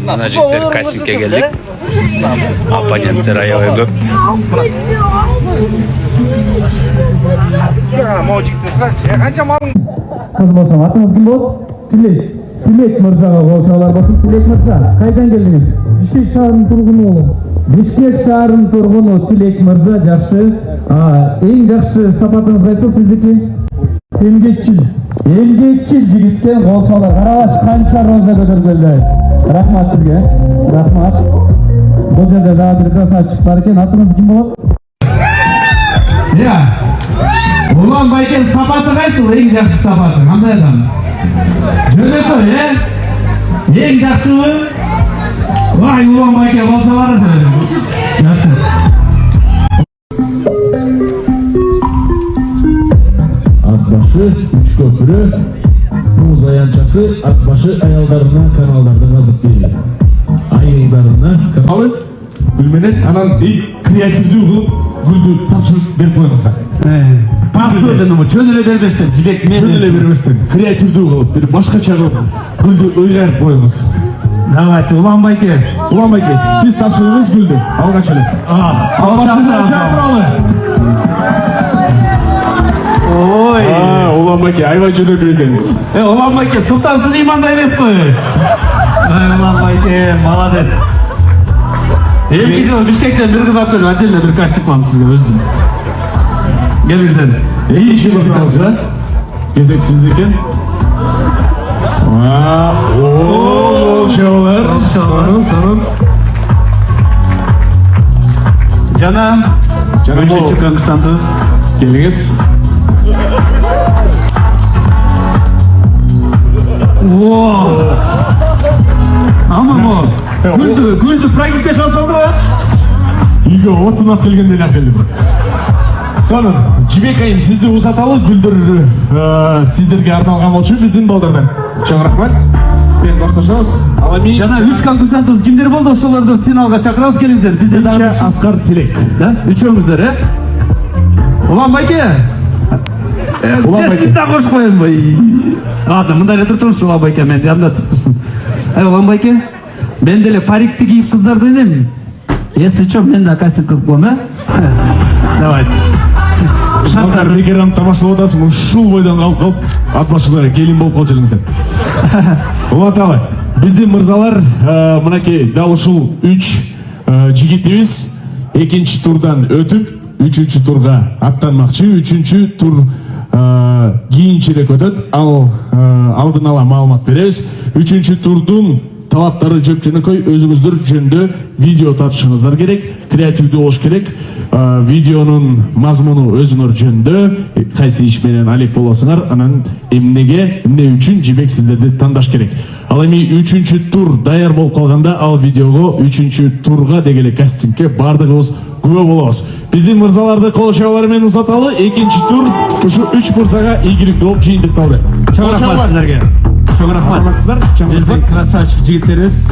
Mana jigitler kastimga keldik. Opponentlar ayoyi ko'p. Kız bolsam atınız kim bol? Tilek Mırzaga bolsalar bolsun. Tilek Mırza, kaydan geldiniz? Bişkek şaharının turgunu oğlum. Bişkek şaharının turgunu Tilek Mırza, жақсы. Eң жақсы сапатыңыз кайсы сиздики? Emgekçil jigitken bolsalar. Карабаш канча роза көтөргөндө. Рахмат сизге. Рахмат. Бул жерде дагы бир красавчик бар экен. Атыңыз ким болот? Ulan bayken sapatı kaysıl en жақсы sapatı, қандай адам? Жөнөкөй, Ең жақсы mı? Vay ulan bayken bolsalar жақсы. Atbaşı, üç köprü, Muğuz ayançası, atbaşı ayaldarına kanallarda kazıp veriyor. Ayıldarına kanalı. Bilmenen anan kreativdүү кылып гүлдү тапшырып берип коюңуздар. Пасырдын мı? Çözüle бербестен, жибек мен. Чөзүлө бербестен, креативдүү кылып, бир башкача кылып гүлдү ыйгарып коюңуз. Давайте, Улан байке. Улан байке, сиз тапшырыңыз гүлдү. Алгач эле. Албашыңыздан чакыралы. Ой. Улан байке, аябай жөнөкөй экенсиз. Улан байке, султансыз иманда эмес кой. Улан байке, молодец. Эки жыл Бишкектен бир кыз алып келип, отдельно бир костюм кылам сизге өзүм. Gel bir sen. İyi işi basınız da. Gezek sizdeyken. Şavalar. Sanın. Canım. Üçüncü konkursantız. Geliniz. Wow. Ama bu. Güldü. Praktikte çalsaldı mı? Үйгө отунап келгенден келди. Сонун, Жибек айым сизди узаталы гүлдөр сиздерге арналган болчу биздин балдардан. Чоң рахмат. Сизден башташабыз. Ал эми жана 3 конкурсантыбыз кимдер болду? Ошолорду финалга чакырабыз, келиңиздер. Бизде дагы Аскар Тилек. Да? Үчөөңүздөр, Улан байке. Сиз да кош коюнбай. Ладно, мындай эле турсун Улан байке, мен жанында турсун. Улан байке, мен деле парикти кийип кыздарды ойнойм. Если что, мен да костюм кылып коем, Давайте. Сиз шанттар бекерам тамашалап атасың, ушул бойдон калып атбашылар келин болуп калчу элеңиз. Улан тагы, биздин мырзалар мынакей дал ушул 3 жигитибиз экинчи турдан өтүп, 3-чү турга аттанмакчы. 3-чү тур кийинчерээк өтөт. Ал алдын ала маалымат беребиз. 3-чү турдун талаптары жөп-жөнөкөй, өзүңүздөр жөндө видео тартышыңыздар керек, креативдүү болуш керек. Видеонун мазмуну өзүңөр жөндө, кайсы иш менен алек болосуңар, анан эмне үчүн Жибек сиздерди тандаш керек. Ал эми 3-чү тур даяр болуп калганда, ал видеого 3-чү турга дегеле кастингге бардыгыбыз күбө болобуз. Биздин мырзаларды кол чабуулары менен узаталы. Экинчи тур ушу 3 мырзага ийгиликтүү болуп жыйынтыкталды. Чоң рахмат сиздерге. Чоң рахмат. Красавчик жигиттерибиз.